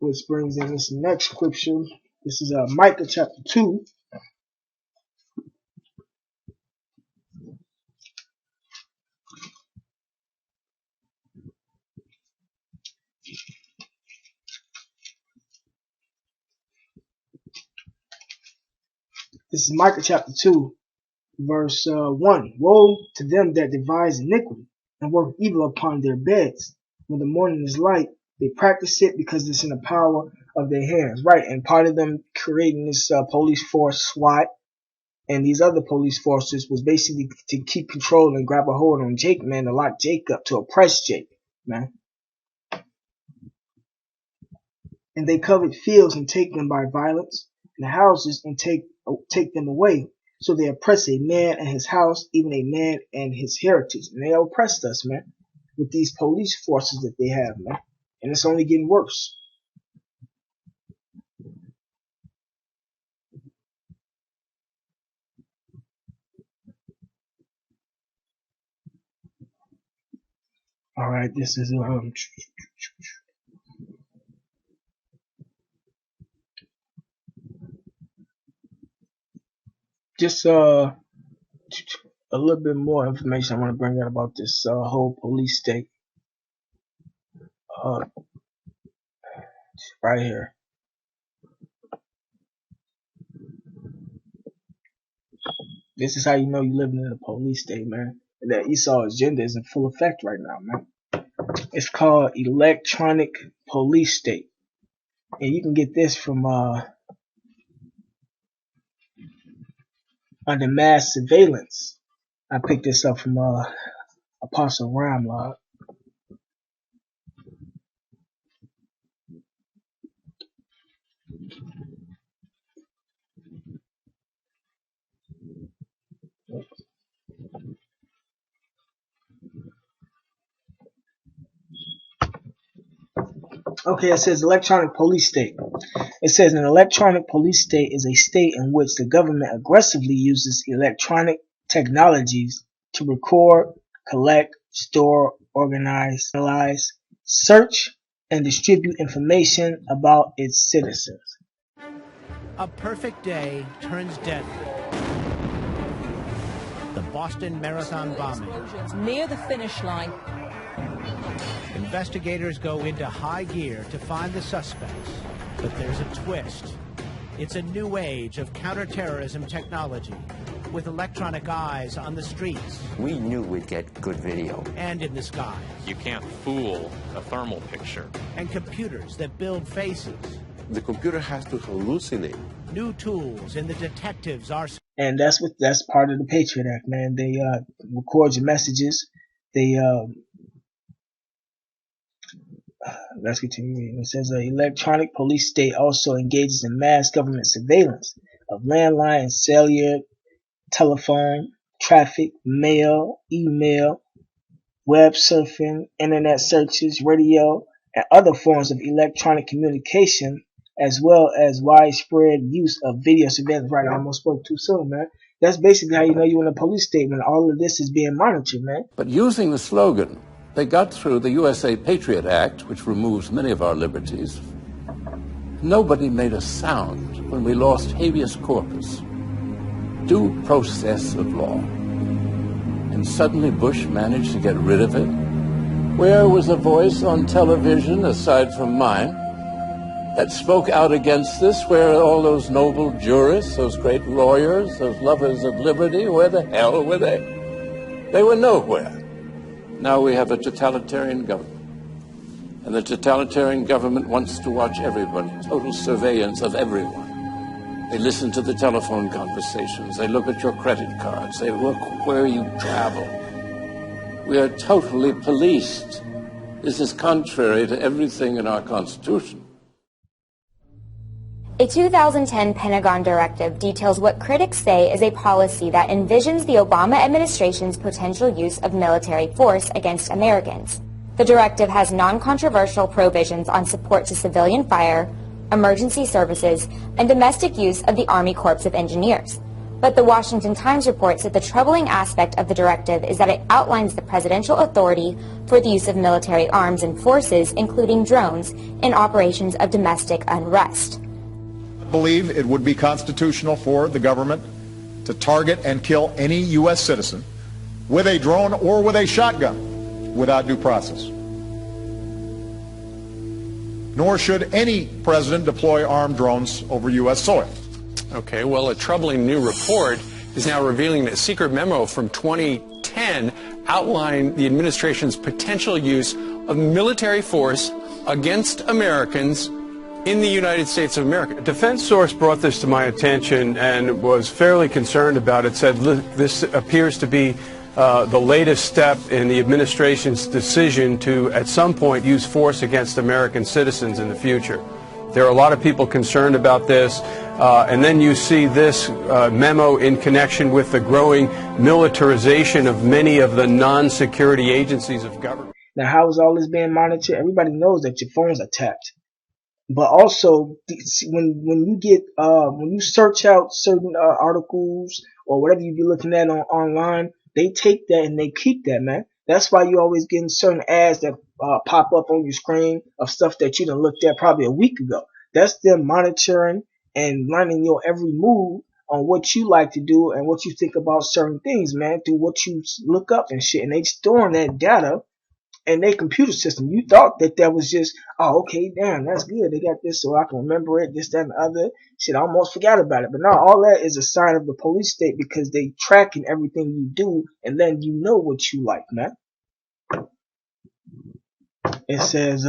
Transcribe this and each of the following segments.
which brings in this next scripture. This is Micah chapter 2. This is Micah chapter 2, verse 1. Woe to them that devise iniquity and work evil upon their beds. When the morning is light, they practice it because it's in the power of their hands. Right, and part of them creating this police force, SWAT, and these other police forces was basically to keep control and grab a hold on Jake, man, to lock Jake up, to oppress Jake, man. And they covet fields and take them by violence, and the houses and take them away. So they oppress a man and his house, even a man and his heritage. And they oppressed us, man, with these police forces that they have, man. And it's only getting worse. All right, this is just a little bit more information I want to bring out about this whole police state. Right here. This is how you know you're living in a police state, man. And that Esau's agenda is in full effect right now, man. It's called electronic police state. And you can get this from under mass surveillance. I picked this up from Apostle Ramlod. Okay, it says electronic police state. It says an electronic police state is a state in which the government aggressively uses electronic technologies to record, collect, store, organize, analyze, search, and distribute information about its citizens. A perfect day turns deadly. The Boston Marathon bombing. Near the finish line. Investigators go into high gear to find the suspects, but there's a twist. It's a new age of counterterrorism technology, with electronic eyes on the streets. We knew we'd get good video. And in the sky. You can't fool a thermal picture. And computers that build faces. The computer has to hallucinate. New tools in the detectives' arsenal. And that's part of the Patriot Act, man. They record your messages. They let's continue reading. It says the electronic police state also engages in mass government surveillance of landline and cellular telephone, traffic, mail, email, web surfing, internet searches, radio, and other forms of electronic communication, as well as widespread use of video surveillance. Right, I almost spoke too soon, man. That's basically how you know you're in a police state when all of this is being monitored, man. But using the slogan, they got through the USA Patriot Act, which removes many of our liberties. Nobody made a sound when we lost habeas corpus, due process of law. And suddenly Bush managed to get rid of it. Where was a voice on television, aside from mine, that spoke out against this? Where are all those noble jurists, those great lawyers, those lovers of liberty? Where the hell were they? They were nowhere. Now we have a totalitarian government. And the totalitarian government wants to watch everybody, total surveillance of everyone. They listen to the telephone conversations. They look at your credit cards. They look where you travel. We are totally policed. This is contrary to everything in our Constitution. A 2010 Pentagon directive details what critics say is a policy that envisions the Obama administration's potential use of military force against Americans. The directive has non-controversial provisions on support to civilian fire, emergency services, and domestic use of the Army Corps of Engineers. But the Washington Times reports that the troubling aspect of the directive is that it outlines the presidential authority for the use of military arms and forces, including drones, in operations of domestic unrest. I believe it would be constitutional for the government to target and kill any U.S. citizen with a drone or with a shotgun without due process. Nor should any president deploy armed drones over U.S. soil. Okay, well, a troubling new report is now revealing that a secret memo from 2010 outlined the administration's potential use of military force against Americans in the United States of America. A defense source brought this to my attention and was fairly concerned about it, said this appears to be the latest step in the administration's decision to, at some point, use force against American citizens in the future. There are a lot of people concerned about this, and then you see this memo in connection with the growing militarization of many of the non-security agencies of government. Now, how is all this being monitored? Everybody knows that your phones are tapped. But also, when you get when you search out certain articles or whatever you be looking at online, they take that and they keep that, man. That's why you always getting certain ads that pop up on your screen of stuff that you done looked at probably a week ago. That's them monitoring and learning your every move on what you like to do and what you think about certain things, man, through what you look up and shit. And they storing that data in their computer system. You thought that was just, oh, okay, damn, that's good. They got this so I can remember it, this, that, and the other. Shit, I almost forgot about it. But now all that is a sign of the police state because they tracking everything you do and then you know what you like, man. It says,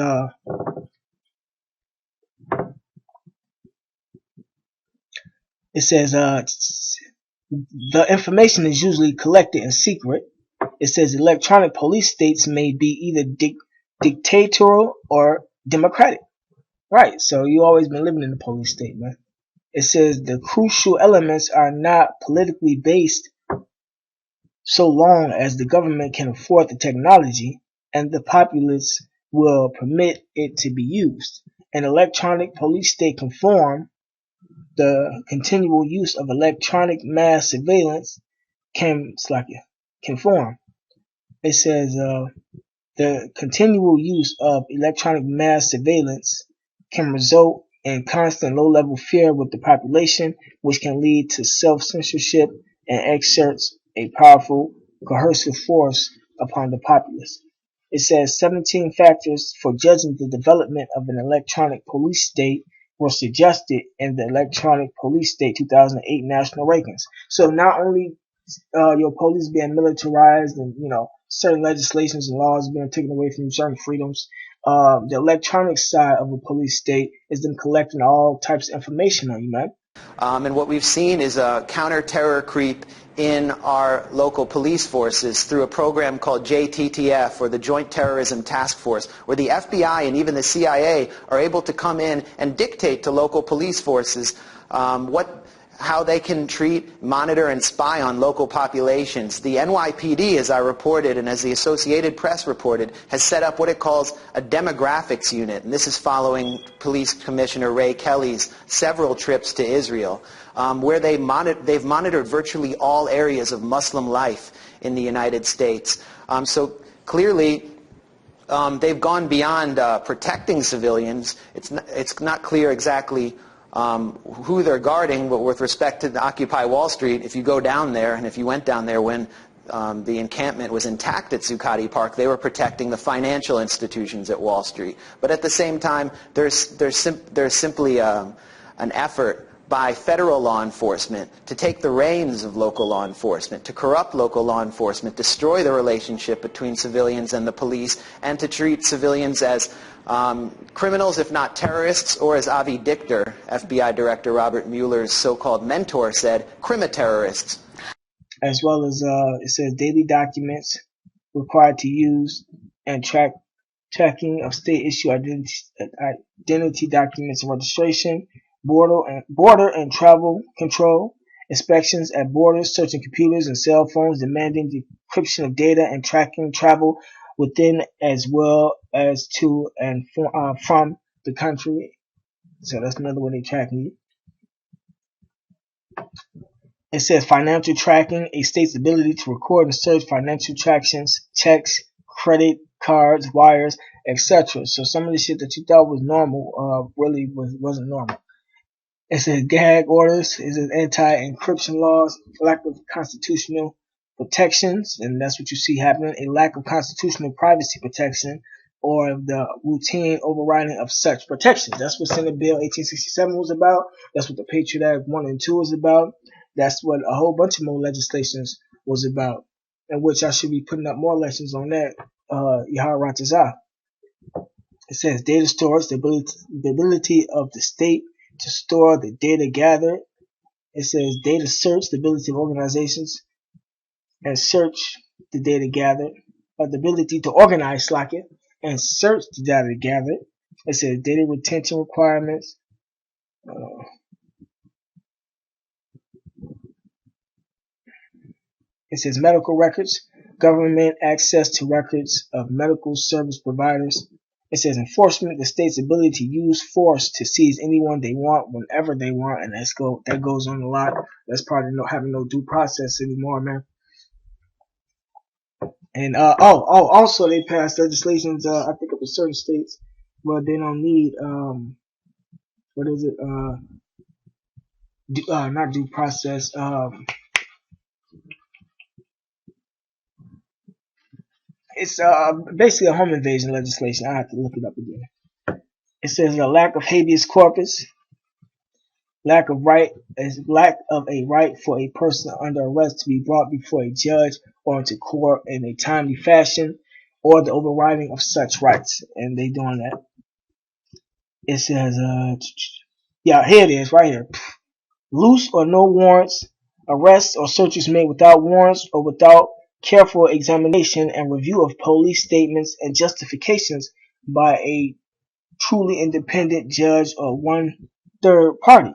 the information is usually collected in secret. It says electronic police states may be either dictatorial or democratic. Right, so you always been living in the police state, man. It says the crucial elements are not politically based so long as the government can afford the technology and the populace will permit it to be used. An electronic police state conform the continual use of electronic mass surveillance conform. It says the continual use of electronic mass surveillance can result in constant low-level fear with the population, which can lead to self-censorship and exerts a powerful coercive force upon the populace. It says 17 factors for judging the development of an electronic police state were suggested in the Electronic Police State 2008 national rankings. So not only your police being militarized and, certain legislations and laws being taken away from you, certain freedoms, the electronic side of a police state is them collecting all types of information on you, man. And what we've seen is a counter-terror creep in our local police forces through a program called JTTF, or the Joint Terrorism Task Force, where the FBI and even the CIA are able to come in and dictate to local police forces how they can treat, monitor, and spy on local populations. The NYPD, as I reported and as the Associated Press reported, has set up what it calls a demographics unit. And this is following Police Commissioner Ray Kelly's several trips to Israel, where they've monitored virtually all areas of Muslim life in the United States. So clearly, they've gone beyond protecting civilians. It's not clear exactly who they're guarding, but with respect to the Occupy Wall Street, if you go down there, and if you went down there when the encampment was intact at Zuccotti Park, they were protecting the financial institutions at Wall Street. But at the same time, there's simply an effort by federal law enforcement to take the reins of local law enforcement, to corrupt local law enforcement, destroy the relationship between civilians and the police, and to treat civilians as criminals, if not terrorists, or as Avi Dichter, FBI Director Robert Mueller's so-called mentor, said, crimi-terrorists. As well as it says daily documents required to use and tracking of state-issued identity documents and registration, border and travel control, inspections at borders, searching computers and cell phones, demanding decryption of data and tracking travel within as well as to and from the country. So that's another way they're tracking you. It says financial tracking, a state's ability to record and search financial transactions, checks, credit cards, wires, etc. So some of the shit that you thought was normal really wasn't normal. It says gag orders, it says anti-encryption laws, lack of constitutional protections, and that's what you see happening, a lack of constitutional privacy protection, or the routine overriding of such protections. That's what Senate Bill 1867 was about. That's what the Patriot Act 1 and 2 is about. That's what a whole bunch of more legislations was about, in which I should be putting up more lessons on that. Yahar Ratazah. It says data storage, the ability of the state to store the data gathered. It says data search, the ability of organizations and search the data gathered, or the ability to organize Slack-it and search the data gathered. It says data retention requirements. It says medical records, government access to records of medical service providers. It says enforcement, the state's ability to use force to seize anyone they want whenever they want, and that goes on a lot. That's part of having no due process anymore, man. And also they passed legislations, I think up in certain states where they don't need what is it? Not due process. It's basically a home invasion legislation. I have to look it up again. It says a lack of habeas corpus, lack of a right for a person under arrest to be brought before a judge or into court in a timely fashion, or the overriding of such rights, and they doing that. It says, yeah, here it is, right here. Loose or no warrants, arrests or searches made without warrants or without careful examination and review of police statements and justifications by a truly independent judge or one third party.